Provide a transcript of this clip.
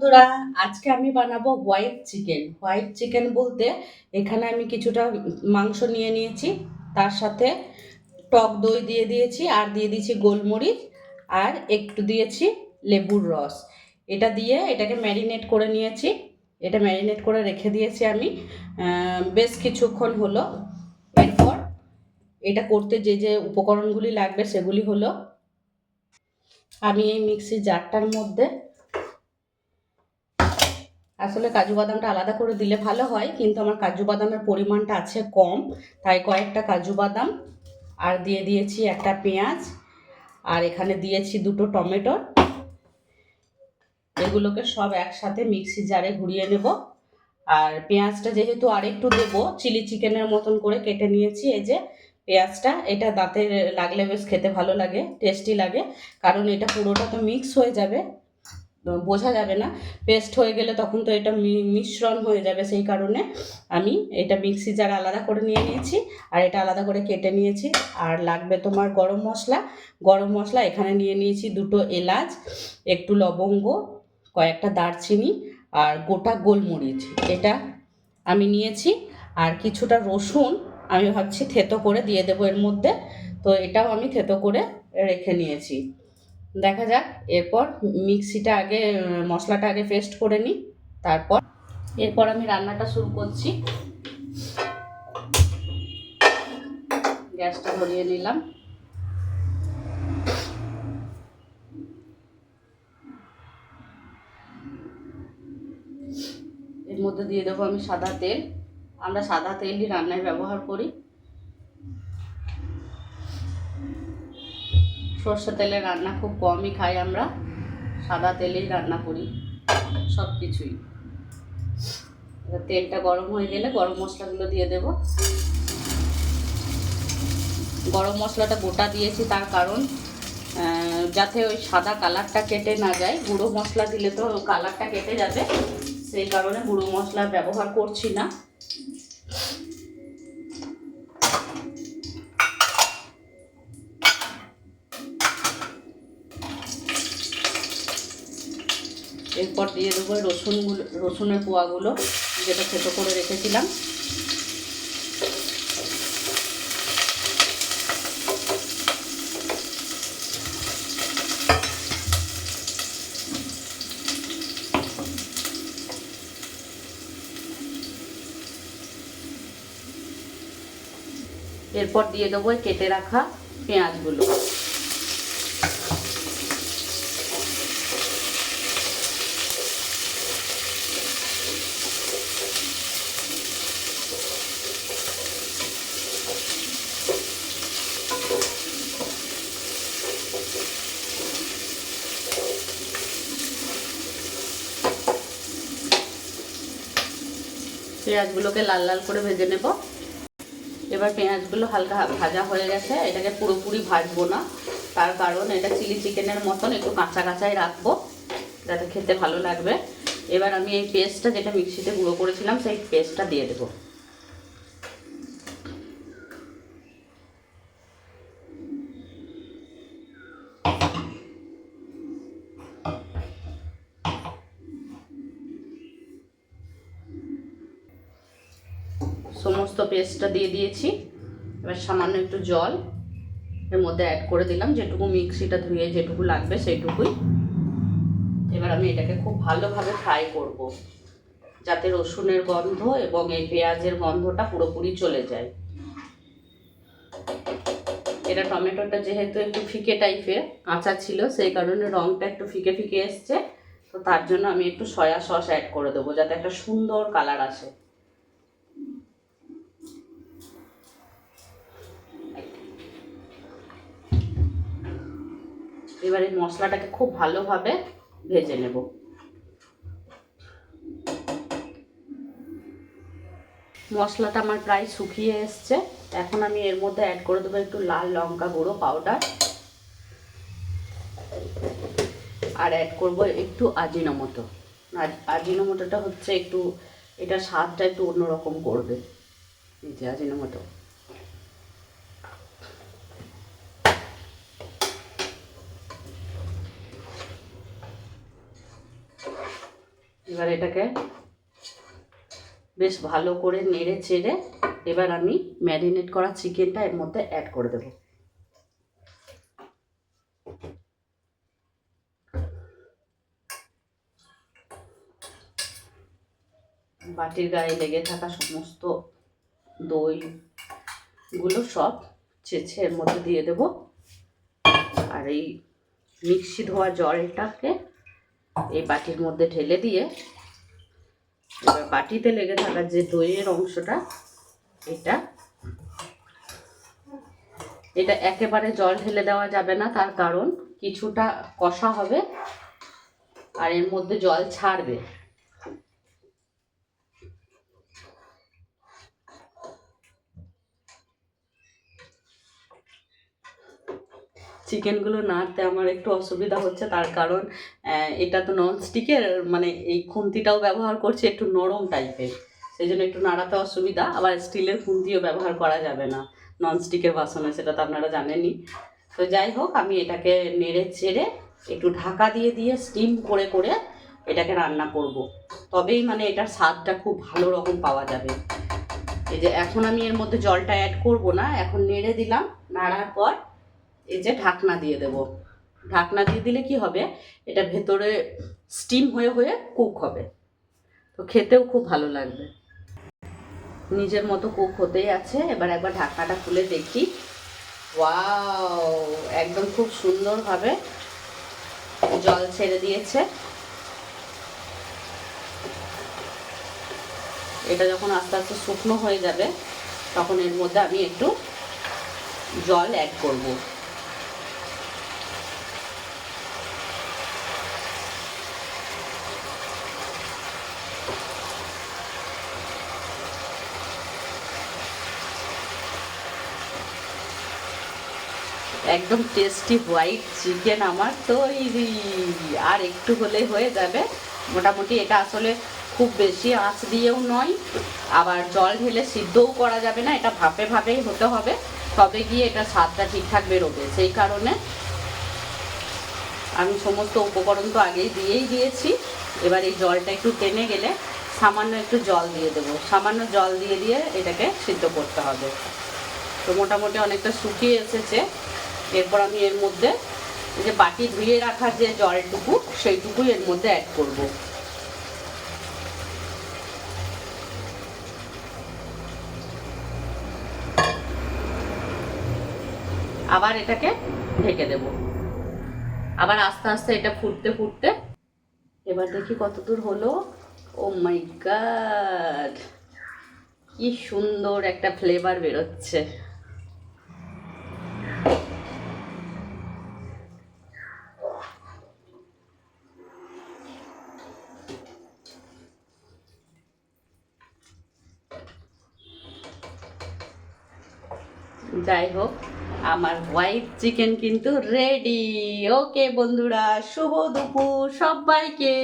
বন্ধুরা, আজকে আমি বানাবো হোয়াইট চিকেন বলতে এখানে আমি কিছুটা মাংস নিয়ে নিয়েছি। তার সাথে টক দই দিয়ে দিয়েছি, আর দিয়ে দিয়েছি গোলমরিচ, আর একটু দিয়েছি লেবুর রস। এটা দিয়ে এটাকে ম্যারিনেট করে নিয়েছি। এটা ম্যারিনেট করে রেখে দিয়েছি আমি বেশ কিছুক্ষণ হলো। এরপর এটা করতে যে যে উপকরণগুলি লাগবে সেগুলি হলো, আমি এই মিক্সি জারটার মধ্যে, আসলে কাজু বাদামটা আলাদা করে দিলে ভালো হয়, কিন্তু আমার কাজু বাদামের পরিমাণটা আছে কম, তাই কয়েকটা কাজু বাদাম, আর দিয়ে দিয়েছি একটা পেঁয়াজ, আর এখানে দিয়েছি দুটো টমেটো। এগুলোকে সব একসাথে মিক্সি জারে ঘুরিয়ে নেব। আর পেঁয়াজটা যেহেতু আরেকটু দেবো, চিলি চিকেনের মতন করে কেটে নিয়েছি। এই যে পেঁয়াজটা, এটা দাঁতে লাগলে বেশ খেতে ভালো লাগে, টেস্টি লাগে, কারণ এটা পুরোটা তো মিক্স হয়ে যাবে, বোঝা যাবে না। পেস্ট হয়ে গেলে তখন তো এটা মিশ্রণ হয়ে যাবে, সেই কারণে আমি এটা মিক্সি জার আলাদা করে নিয়ে নিয়েছি, আর এটা আলাদা করে কেটে নিয়েছি। আর লাগবে তোমার গরম মশলা এখানে নিয়ে নিয়েছি দুটো এলাচ, একটু লবঙ্গ, কয়েকটা দারচিনি, আর গোটা গোলমরিচ এটা আমি নিয়েছি। আর কিছুটা রসুন আমি ভাবছি থেতো করে দিয়ে দেবো এর মধ্যে, তো এটাও আমি থেতো করে রেখে নিয়েছি। দেখা যাক। এরপর মিক্সিটা আগে, মশলাটা আগে পেস্ট করে নিই, এরপর আমি রান্নাটা শুরু করছি। গ্যাসটা ধরিয়ে নিলাম। এর মধ্যে দিয়ে দেবো আমি সাদা তেল। আমরা সাদা তেলই রান্নায় ব্যবহার করি, সর্ষে তেলে রান্না খুব কমই খাই আমরা, সাদা তেলেই রান্না করি সব কিছুই। তেলটা গরম হয়ে গেলে গরম মশলাগুলো দিয়ে দেব। গরম মশলাটা গোটা দিয়েছি তার কারণ যাতে ওই সাদা কালারটা কেটে না যায়। গুঁড়ো মশলা দিলে তো কালারটা কেটে যাবে, সেই কারণে গুঁড়ো মশলা ব্যবহার করছি না। এরপর দিয়ে দেবো রসুনের কোয়াগুলো, যেটা থেতো করে রেখেছিলাম। এরপর দিয়ে দেবো কেটে রাখা পেঁয়াজগুলো। পেঁয়াজগুলোকে লাল লাল করে ভেজে নেব। এবার পেঁয়াজগুলো হালকা ভাজা হয়ে গেছে, এটাকে পুরোপুরি ভাজবো না, তার কারণ এটা চিলি চিকেনের মতন একটু কাঁচা কাঁচাই রাখবো, যাতে খেতে ভালো লাগবে। এবার আমি এই পেস্টটা, যেটা মিক্সিতে গুঁড়ো করেছিলাম, সেই পেস্টটা দিয়ে দেবো। সমস্ত পেস্টটা দিয়ে দিয়েছি। এবার সামান্য একটু জল এর মধ্যে অ্যাড করে দিলাম, যেটুকু মিক্সিটা ধুয়ে যেটুকু লাগবে সেইটুকুই। এবার আমি এটাকে খুব ভালোভাবে ফ্রাই করব, যাতে রসুনের গন্ধ এবং এই পেঁয়াজের গন্ধটা পুরোপুরি চলে যায়। এটা টমেটোটা যেহেতু একটু ফিকে টাইপের কাঁচা ছিল, সেই কারণে রঙটা একটু ফিকে ফিকে এসছে, তো তার জন্য আমি একটু সয়া সস অ্যাড করে দেবো, যাতে একটা সুন্দর কালার আসে। এবার এই মশলাটাকে খুব ভালোভাবে ভেজে নেব। মশলাটা আমার প্রায় শুকিয়ে এসছে। এখন আমি এর মধ্যে অ্যাড করে দেবো একটু লাল লঙ্কা গুঁড়ো পাউডার, আর অ্যাড করব একটু আজিনোমোটো। আর আজিনোমোটোটা হচ্ছে একটু, এটা স্বাদটা একটু অন্যরকম করবে, এই যে আজিনোমোটো। এবার এটাকে বেশ ভালো করে নেড়ে চেড়ে এবার আমি ম্যারিনেট করা চিকেনটা এর মধ্যে অ্যাড করে দেব। বাটির গায়ে লেগে থাকা সমস্ত দইগুলো সব ছেঁচে এর মধ্যে দিয়ে দেব। আর এই মিক্সি ধোয়া জলটাকে এই বাটির মধ্যে ঢেলে দিয়ে এবার বাটিতে লেগে থাকা যে দইয়ের অংশটা এটা একেবারে জল ঢেলে দেওয়া যাবে না, তার কারণ কিছুটা কষা হবে আর এর মধ্যে জল ছাড়বে। চিকেনগুলো নাড়তে আমার একটু অসুবিধা হচ্ছে, তার কারণ এটা তো ননস্টিকের, মানে এই খুন্তিটাও ব্যবহার করছি একটু নরম টাইপের, সেই জন্য একটু নাড়াতে অসুবিধা। আবার স্টিলের খুন্তিও ব্যবহার করা যাবে না ননস্টিকের বাসনে, সেটা তো আপনারা জানেনই। তো যাই হোক, আমি এটাকে নেড়ে চেড়ে একটু ঢাকা দিয়ে দিয়ে স্টিম করে করে এটাকে রান্না করব। তবেই মানে এটার স্বাদটা খুব ভালো রকম পাওয়া যাবে। এই যে এখন আমি এর মধ্যে জলটা অ্যাড করব না, এখন নেড়ে দিলাম। নাড়ার পর এই যে ঢাকনা দিয়ে দেব। ঢাকনা দিয়ে দিলে কি হবে, এটা ভেতরে স্টিম হয়ে হয়ে কুক হবে, তো খেতেও খুব ভালো লাগবে। নিজের মতো কুক হতেই আছে। এবার একবার ঢাকনাটা খুলে দেখি। ওয়াও, একদম খুব সুন্দরভাবে জল ছেড়ে দিয়েছে। এটা যখন আস্তে আস্তে শুকনো হয়ে যাবে তখন এর মধ্যে আমি একটু জল অ্যাড করব। একদম টেস্টি হোয়াইট চিকেন আমার তৈরি। আর একটু হলে হয়ে যাবে মোটামুটি। এটা আসলে খুব বেশি আঁচ দিয়েও নয়, আবার জল ঢেলে সিদ্ধও করা যাবে না, এটা ভাপে ভাপেই হতে হবে, তবে গিয়ে এটা স্বাদটা ঠিকঠাক বেরোবে। সেই কারণে আমি সমস্ত উপকরণ তো আগেই দিয়েই দিয়েছি। এবার এই জলটা একটু টেনে গেলে সামান্য একটু জল দিয়ে দেবো। সামান্য জল দিয়ে দিয়ে এটাকে সিদ্ধ করতে হবে। তো মোটামুটি অনেকটা শুকিয়ে এসেছে। এরপর আমি এর মধ্যে যে বাটি ধুয়ে রাখার যে জলটুকু সেইটুকুই এর মধ্যে অ্যাড করব। আবার এটাকে ঢেকে দেব। আবার আস্তে আস্তে এটা ফুটতে ফুটতে এবার দেখি কতদূর হলো। ও মাই গড, কি সুন্দর একটা ফ্লেভার বেরোচ্ছে। যাই হোক, আমার হোয়াইট চিকেন কিন্তু রেডি। ওকে বন্ধুরা, শুভ দুপুর সবাইকে।